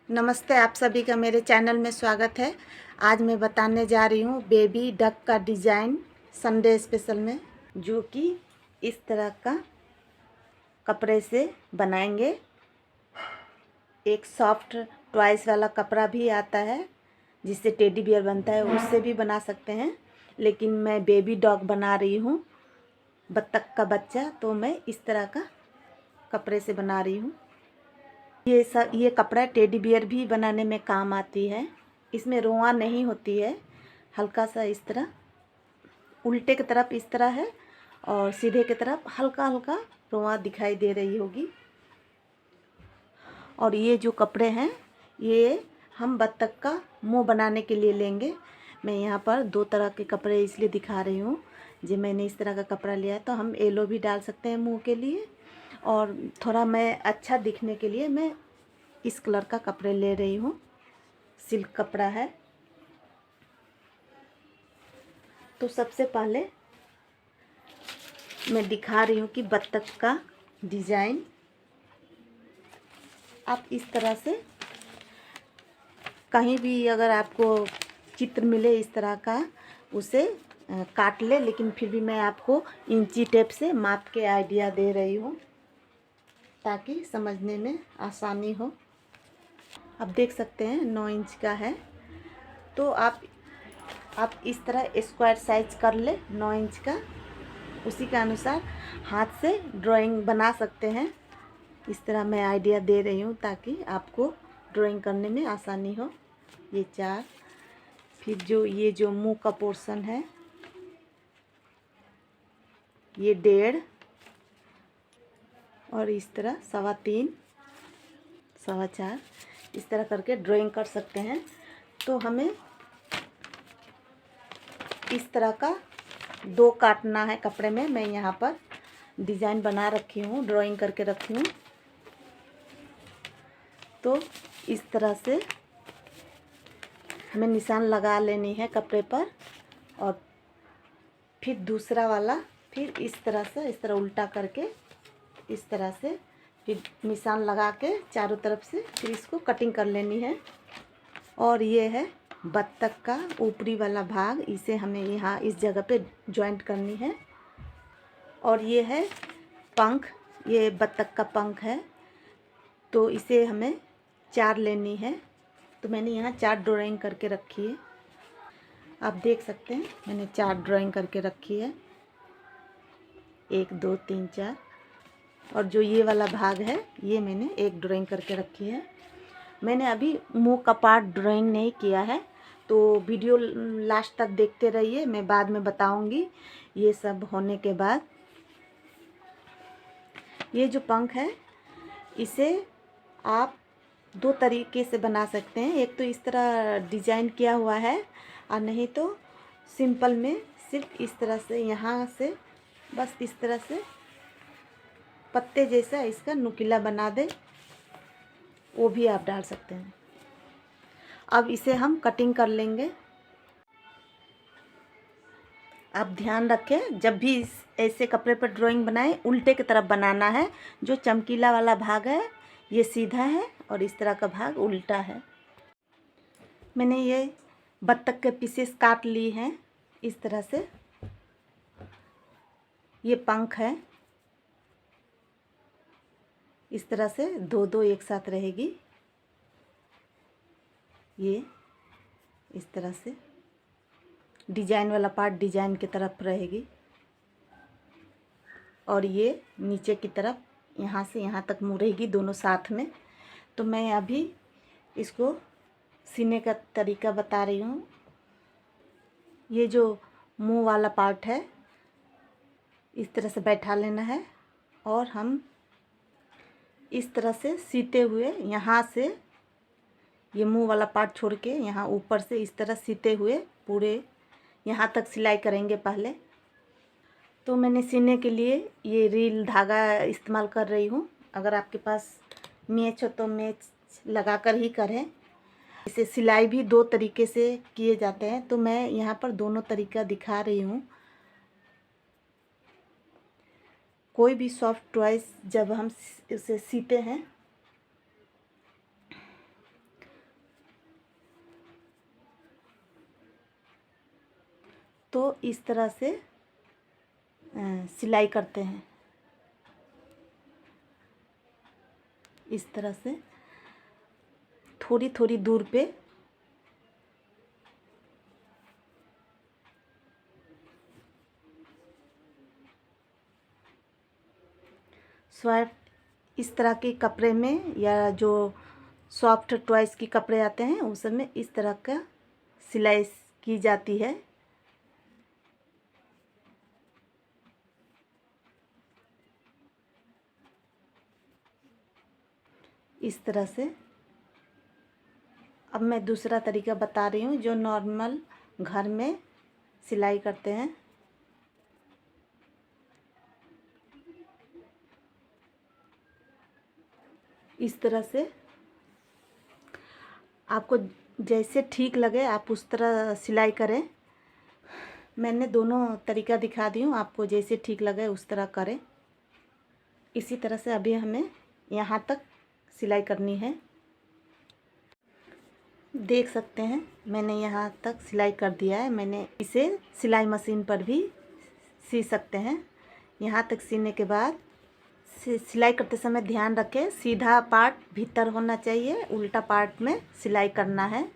नमस्ते, आप सभी का मेरे चैनल में स्वागत है। आज मैं बताने जा रही हूँ बेबी डक का डिज़ाइन संडे स्पेशल में, जो कि इस तरह का कपड़े से बनाएंगे। एक सॉफ्ट टॉयस वाला कपड़ा भी आता है जिससे टेडी बियर बनता है, उससे भी बना सकते हैं, लेकिन मैं बेबी डॉग बना रही हूँ, बत्तख का बच्चा, तो मैं इस तरह का कपड़े से बना रही हूँ। ये कपड़ा टेडी बियर भी बनाने में काम आती है। इसमें रोआ नहीं होती है, हल्का सा इस तरह उल्टे की तरफ इस तरह है और सीधे की तरफ हल्का हल्का रोआ दिखाई दे रही होगी। और ये जो कपड़े हैं ये हम बत्तख का मुंह बनाने के लिए लेंगे। मैं यहाँ पर दो तरह के कपड़े इसलिए दिखा रही हूँ। जो मैंने इस तरह का कपड़ा लिया है, तो हम येलो भी डाल सकते हैं मुंह के लिए, और थोड़ा मैं अच्छा दिखने के लिए मैं इस कलर का कपड़े ले रही हूँ। सिल्क कपड़ा है। तो सबसे पहले मैं दिखा रही हूँ कि बत्तख का डिज़ाइन आप इस तरह से कहीं भी अगर आपको चित्र मिले इस तरह का, उसे काट ले, लेकिन फिर भी मैं आपको इंची टेप से माप के आइडिया दे रही हूँ ताकि समझने में आसानी हो। आप देख सकते हैं 9 इंच का है, तो आप इस तरह स्क्वायर साइज कर ले 9 इंच का। उसी के अनुसार हाथ से ड्राइंग बना सकते हैं। इस तरह मैं आइडिया दे रही हूँ ताकि आपको ड्राइंग करने में आसानी हो। ये 4, फिर ये जो मुंह का पोर्शन है ये 1.5, और इस तरह 3.25, 4.25, इस तरह करके ड्राइंग कर सकते हैं। तो हमें इस तरह का 2 काटना है कपड़े में। मैं यहाँ पर डिज़ाइन बना रखी हूँ, ड्राइंग करके रखी हूँ। तो इस तरह से हमें निशान लगा लेनी है कपड़े पर, और फिर दूसरा वाला फिर इस तरह उल्टा करके इस तरह से फिर निशान लगा के चारों तरफ से फिर इसको कटिंग कर लेनी है। और ये है बत्तख का ऊपरी वाला भाग, इसे हमें यहाँ इस जगह पे जॉइंट करनी है। और ये है पंख, ये बत्तख का पंख है, तो इसे हमें 4 लेनी है। तो मैंने यहाँ 4 ड्राइंग करके रखी है। आप देख सकते हैं मैंने 4 ड्राइंग करके रखी है, 1 2 3 4। और जो ये वाला भाग है ये मैंने 1 ड्राइंग करके रखी है। मैंने अभी मुंह का पार्ट ड्राइंग नहीं किया है, तो वीडियो लास्ट तक देखते रहिए, मैं बाद में बताऊंगी। ये सब होने के बाद ये जो पंख है इसे आप 2 तरीके से बना सकते हैं। एक तो इस तरह डिजाइन किया हुआ है, और नहीं तो सिंपल में सिर्फ इस तरह से यहाँ से बस इस तरह से पत्ते जैसा इसका नुकीला बना दे, वो भी आप डाल सकते हैं। अब इसे हम कटिंग कर लेंगे। आप ध्यान रखें, जब भी ऐसे कपड़े पर ड्राइंग बनाएं उल्टे की तरफ बनाना है। जो चमकीला वाला भाग है ये सीधा है और इस तरह का भाग उल्टा है। मैंने ये बत्तख के पीसेस काट ली हैं इस तरह से। ये पंख है, इस तरह से 2 2 एक साथ रहेगी। ये इस तरह से डिजाइन वाला पार्ट डिजाइन की तरफ रहेगी, और ये नीचे की तरफ यहाँ से यहाँ तक मुड़ेगी, दोनों साथ में। तो मैं अभी इसको सीने का तरीका बता रही हूँ। ये जो मुंह वाला पार्ट है इस तरह से बैठा लेना है, और हम इस तरह से सीते हुए यहाँ से ये मुंह वाला पार्ट छोड़ के यहाँ ऊपर से इस तरह सीते हुए पूरे यहाँ तक सिलाई करेंगे पहले। तो मैंने सीने के लिए ये रील धागा इस्तेमाल कर रही हूँ। अगर आपके पास मैच हो तो मैच लगा कर ही करें। इसे सिलाई भी 2 तरीके से किए जाते हैं, तो मैं यहाँ पर दोनों तरीका दिखा रही हूँ। कोई भी सॉफ्ट टॉयज जब हम इसे सीते हैं तो इस तरह से सिलाई करते हैं। इस तरह से थोड़ी थोड़ी दूर पे सॉफ्ट इस तरह के कपड़े में या जो सॉफ्ट टॉयज़ की कपड़े आते हैं उस में इस तरह का सिलाई की जाती है। इस तरह से। अब मैं दूसरा तरीका बता रही हूँ जो नॉर्मल घर में सिलाई करते हैं। इस तरह से आपको जैसे ठीक लगे आप उस तरह सिलाई करें। मैंने दोनों तरीका दिखा दी हूँ, आपको जैसे ठीक लगे उस तरह करें। इसी तरह से अभी हमें यहाँ तक सिलाई करनी है। देख सकते हैं मैंने यहाँ तक सिलाई कर दिया है। मैंने इसे सिलाई मशीन पर भी सी सकते हैं। यहाँ तक सीने के बाद सिलाई करते समय ध्यान रखें सीधा पार्ट भीतर होना चाहिए, उल्टा पार्ट में सिलाई करना है।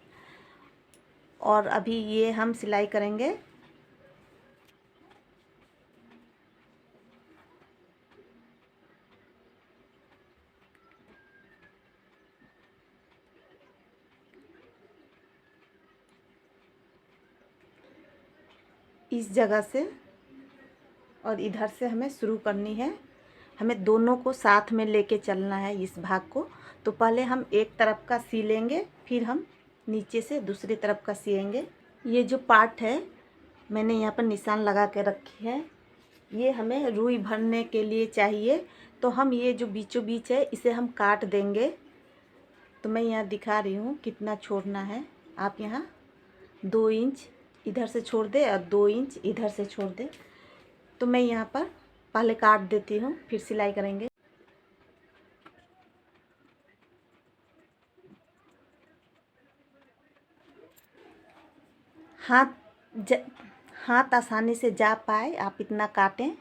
और अभी ये हम सिलाई करेंगे। इस जगह से और इधर से हमें शुरू करनी है। हमें दोनों को साथ में लेके चलना है इस भाग को। तो पहले हम एक तरफ का सी लेंगे, फिर हम नीचे से दूसरी तरफ का सिएंगे। ये जो पार्ट है मैंने यहाँ पर निशान लगा के रखी है। ये हमें रुई भरने के लिए चाहिए। तो हम ये जो बीचों बीच है इसे हम काट देंगे। तो मैं यहाँ दिखा रही हूँ कितना छोड़ना है। आप यहाँ 2 इंच इधर से छोड़ दे और 2 इंच इधर से छोड़ दे। तो मैं यहाँ पर पहले काट देती हूँ, फिर सिलाई करेंगे। हाथ हाथ आसानी से जा पाए आप इतना काटें।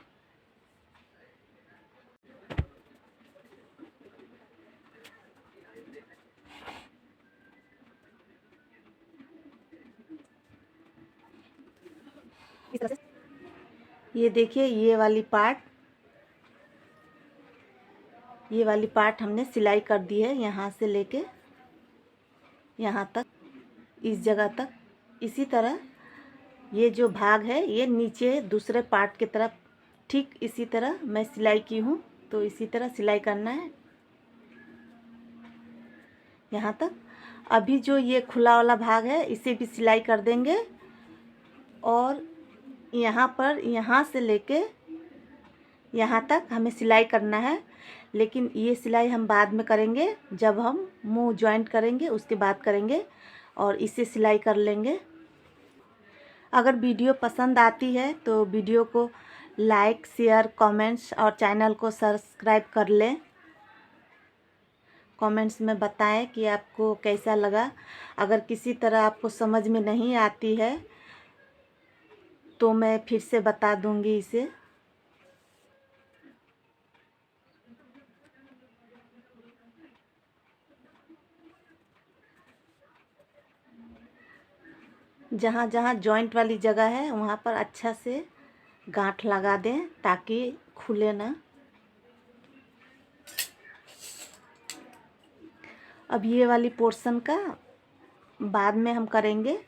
इस तरह से ये देखिए ये वाली पार्ट हमने सिलाई कर दी है, यहाँ से लेके यहाँ तक, इस जगह तक। इसी तरह ये जो भाग है ये नीचे दूसरे पार्ट की तरफ ठीक इसी तरह मैं सिलाई की हूँ। तो इसी तरह सिलाई करना है यहाँ तक। अभी जो ये खुला वाला भाग है इसे भी सिलाई कर देंगे। और यहाँ पर यहाँ से लेके यहाँ तक हमें सिलाई करना है। लेकिन ये सिलाई हम बाद में करेंगे, जब हम मुंह जॉइंट करेंगे उसके बाद करेंगे। और इसे सिलाई कर लेंगे। अगर वीडियो पसंद आती है तो वीडियो को लाइक, शेयर, कमेंट्स और चैनल को सब्सक्राइब कर लें। कमेंट्स में बताएं कि आपको कैसा लगा। अगर किसी तरह आपको समझ में नहीं आती है तो मैं फिर से बता दूंगी इसे। जहाँ जहाँ जॉइंट वाली जगह है वहाँ पर अच्छा से गांठ लगा दें ताकि खुले ना। अब ये वाली पोर्शन का बाद में हम करेंगे।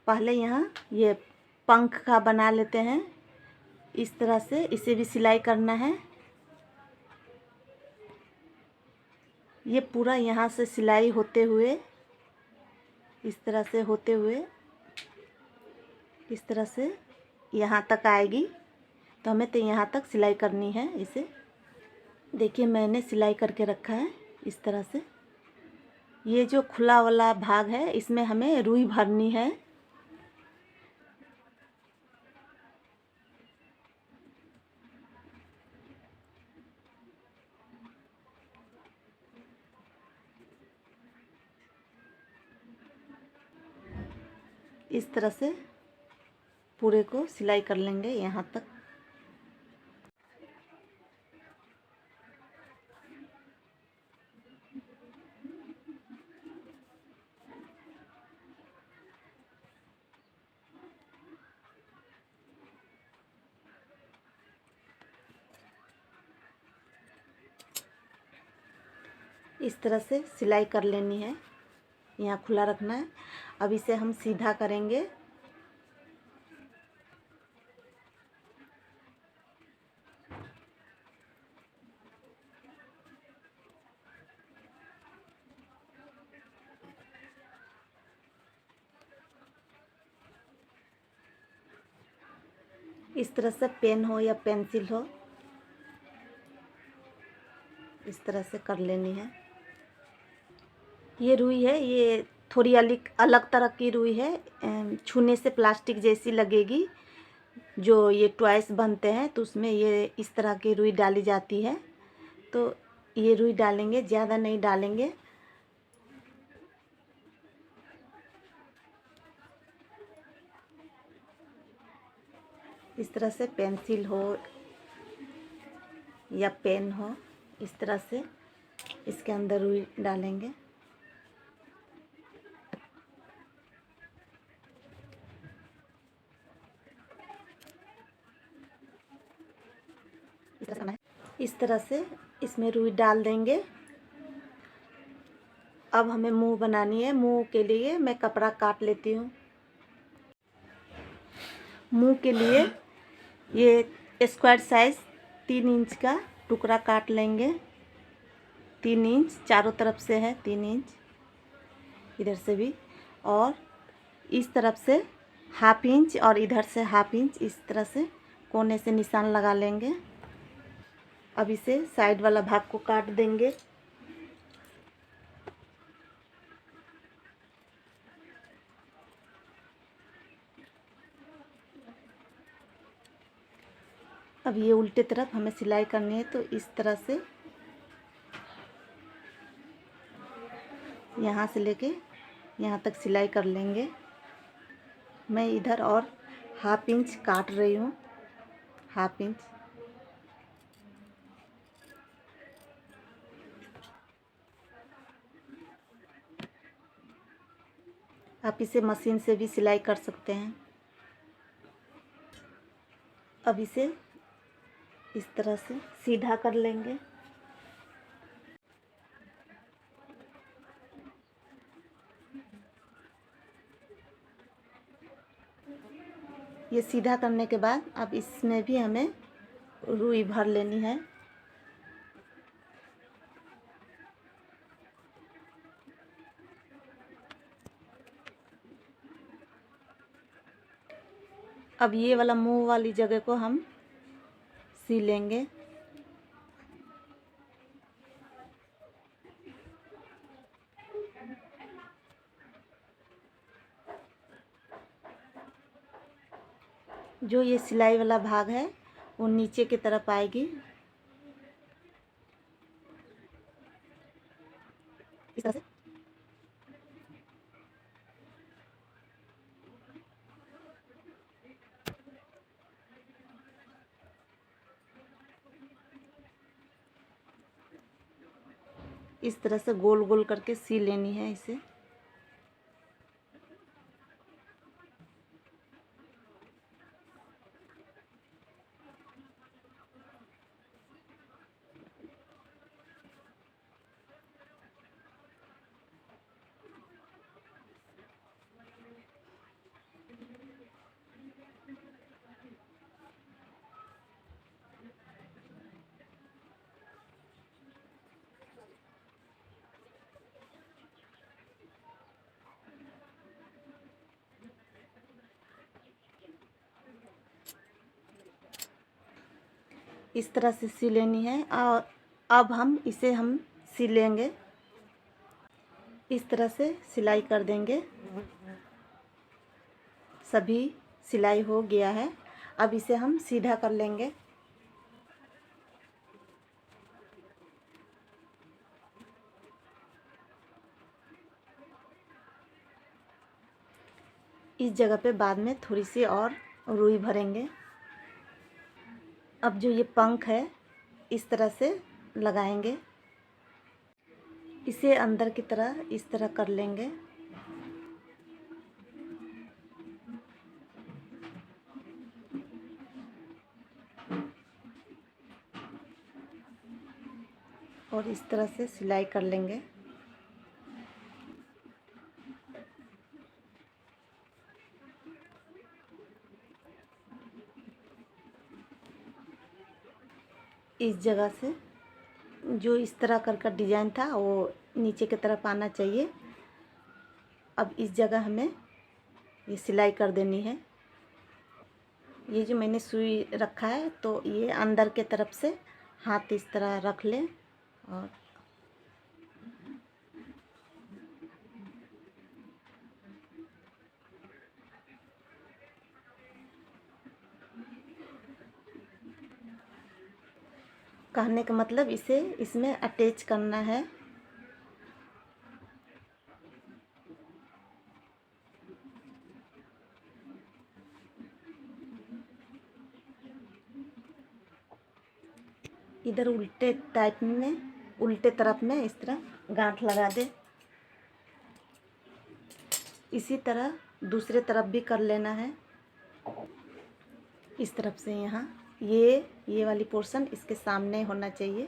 पहले यहाँ ये पंख का बना लेते हैं। इस तरह से इसे भी सिलाई करना है। ये पूरा यहाँ से सिलाई होते हुए इस तरह से होते हुए इस तरह से यहाँ तक आएगी। तो हमें तो यहाँ तक सिलाई करनी है इसे। देखिए मैंने सिलाई करके रखा है इस तरह से। ये जो खुला वाला भाग है इसमें हमें रुई भरनी है। इस तरह से पूरे को सिलाई कर लेंगे यहाँ तक। इस तरह से सिलाई कर लेनी है, यहाँ खुला रखना है। अब इसे हम सीधा करेंगे। इस तरह से पेन हो या पेंसिल हो, इस तरह से कर लेनी है। ये रुई है, ये थोड़ी अलग तरह की रुई है, छूने से प्लास्टिक जैसी लगेगी। जो ये टॉयस बनते हैं तो उसमें ये इस तरह की रुई डाली जाती है, तो ये रुई डालेंगे, ज़्यादा नहीं डालेंगे। इस तरह से पेंसिल हो या पेन हो, इस तरह से इसके अंदर रुई डालेंगे। इस तरह से इसमें रुई डाल देंगे। अब हमें मुंह बनानी है। मुंह के लिए मैं कपड़ा काट लेती हूँ। मुंह के लिए ये स्क्वायर साइज 3 इंच का टुकड़ा काट लेंगे। 3 इंच चारों तरफ से है, 3 इंच इधर से भी, और इस तरफ से ½ इंच और इधर से ½ इंच, इस तरह से कोने से निशान लगा लेंगे। अब इसे साइड वाला भाग को काट देंगे। अब ये उल्टे तरफ हमें सिलाई करनी है, तो इस तरह से यहाँ से लेके यहाँ तक सिलाई कर लेंगे। मैं इधर और ½ इंच काट रही हूँ, ½ इंच। आप इसे मशीन से भी सिलाई कर सकते हैं। अब इसे इस तरह से सीधा कर लेंगे। ये सीधा करने के बाद अब इसमें भी हमें रुई भर लेनी है। अब ये वाला मुंह वाली जगह को हम सी लेंगे। जो ये सिलाई वाला भाग है वो नीचे की तरफ आएगी। इस तरह से इस तरह से गोल गोल करके सी लेनी है इसे। इस तरह से सी लेनी है। और अब हम सी लेंगे। इस तरह से सिलाई कर देंगे। सभी सिलाई हो गया है। अब इसे हम सीधा कर लेंगे। इस जगह पे बाद में थोड़ी सी और रुई भरेंगे। अब जो ये पंख है इस तरह से लगाएंगे, इसे अंदर की तरह इस तरह कर लेंगे। और इस तरह से सिलाई कर लेंगे। इस जगह से जो इस तरह का डिज़ाइन था वो नीचे की तरफ आना चाहिए। अब इस जगह हमें ये सिलाई कर देनी है। ये जो मैंने सुई रखा है तो ये अंदर के तरफ से हाथ इस तरह रख लें और कहने का मतलब इसे इसमें अटैच करना है। इधर उल्टे टाइप में, उल्टे तरफ में इस तरह गांठ लगा दे। इसी तरह दूसरे तरफ भी कर लेना है। इस तरफ से यहाँ ये वाली पोर्शन इसके सामने होना चाहिए।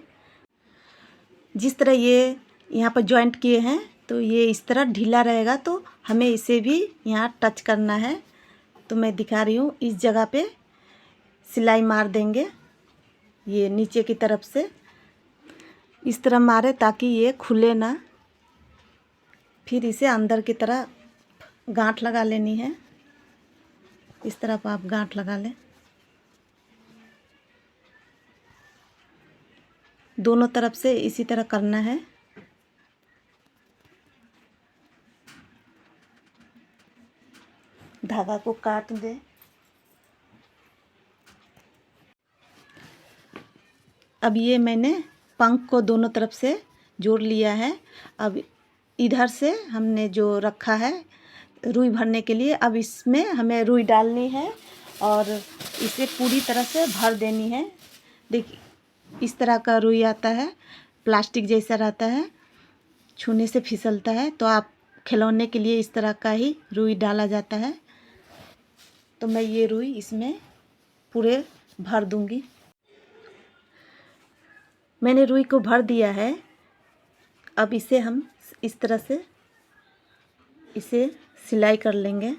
जिस तरह ये यहाँ पर जॉइंट किए हैं तो ये इस तरह ढीला रहेगा, तो हमें इसे भी यहाँ टच करना है। तो मैं दिखा रही हूँ, इस जगह पे सिलाई मार देंगे। ये नीचे की तरफ से इस तरह मारे ताकि ये खुले ना। फिर इसे अंदर की तरह गांठ लगा लेनी है। इस तरफ आप गांठ लगा लें। दोनों तरफ से इसी तरह करना है। धागा को काट दें। अब ये मैंने पंख को दोनों तरफ से जोड़ लिया है। अब इधर से हमने जो रखा है रुई भरने के लिए, अब इसमें हमें रुई डालनी है और इसे पूरी तरह से भर देनी है। देखिए इस तरह का रुई आता है, प्लास्टिक जैसा रहता है, छूने से फिसलता है। तो आप खिलौने के लिए इस तरह का ही रुई डाला जाता है। तो मैं ये रुई इसमें पूरे भर दूंगी। मैंने रुई को भर दिया है। अब इसे हम इस तरह से इसे सिलाई कर लेंगे।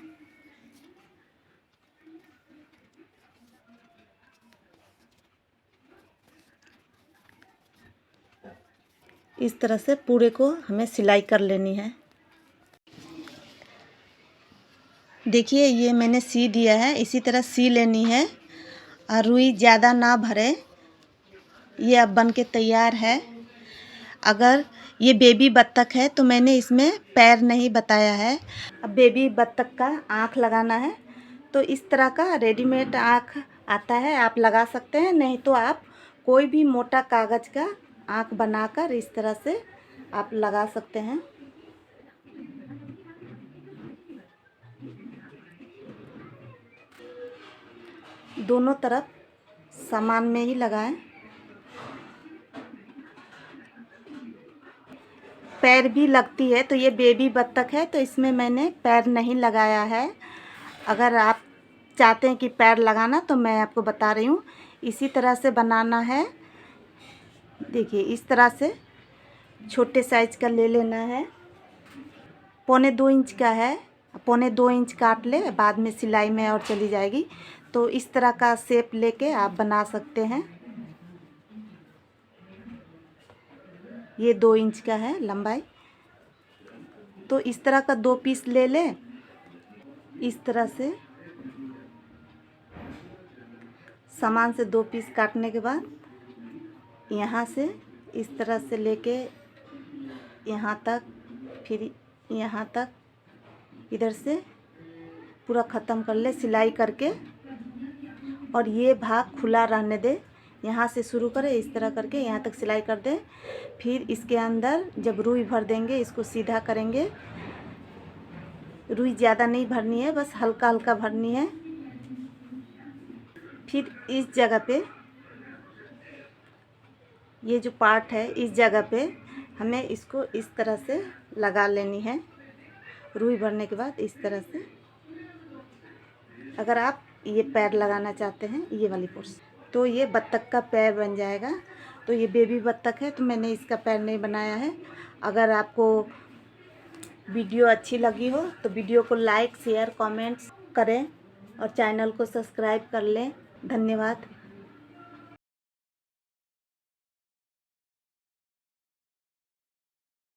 इस तरह से पूरे को हमें सिलाई कर लेनी है। देखिए ये मैंने सी दिया है, इसी तरह सी लेनी है और रुई ज़्यादा ना भरे। ये अब बन के तैयार है। अगर ये बेबी बत्तख है तो मैंने इसमें पैर नहीं बताया है। अब बेबी बत्तख का आँख लगाना है, तो इस तरह का रेडीमेड आँख आता है, आप लगा सकते हैं। नहीं तो आप कोई भी मोटा कागज़ का आँख बनाकर इस तरह से आप लगा सकते हैं। दोनों तरफ समान में ही लगाएं। पैर भी लगती है, तो ये बेबी बत्तख है तो इसमें मैंने पैर नहीं लगाया है। अगर आप चाहते हैं कि पैर लगाना तो मैं आपको बता रही हूँ। इसी तरह से बनाना है। देखिए इस तरह से छोटे साइज का ले लेना है। 1.25 इंच का है, 1.25 इंच काट ले, बाद में सिलाई में और चली जाएगी। तो इस तरह का शेप लेके आप बना सकते हैं। ये 2 इंच का है लंबाई। तो इस तरह का 2 पीस ले लें। इस तरह से सामान से 2 पीस काटने के बाद यहाँ से इस तरह से लेके यहाँ तक, फिर यहाँ तक, इधर से पूरा ख़त्म कर ले सिलाई करके। और ये भाग खुला रहने दे। यहाँ से शुरू करें, इस तरह करके यहाँ तक सिलाई कर दें। फिर इसके अंदर जब रुई भर देंगे, इसको सीधा करेंगे। रुई ज़्यादा नहीं भरनी है, बस हल्का हल्का भरनी है। फिर इस जगह पे, ये जो पार्ट है इस जगह पे हमें इसको इस तरह से लगा लेनी है। रुई भरने के बाद इस तरह से, अगर आप ये पैर लगाना चाहते हैं ये वाली पोर्शन, तो ये बत्तख का पैर बन जाएगा। तो ये बेबी बत्तख है तो मैंने इसका पैर नहीं बनाया है। अगर आपको वीडियो अच्छी लगी हो तो वीडियो को लाइक शेयर कमेंट्स करें और चैनल को सब्सक्राइब कर लें। धन्यवाद।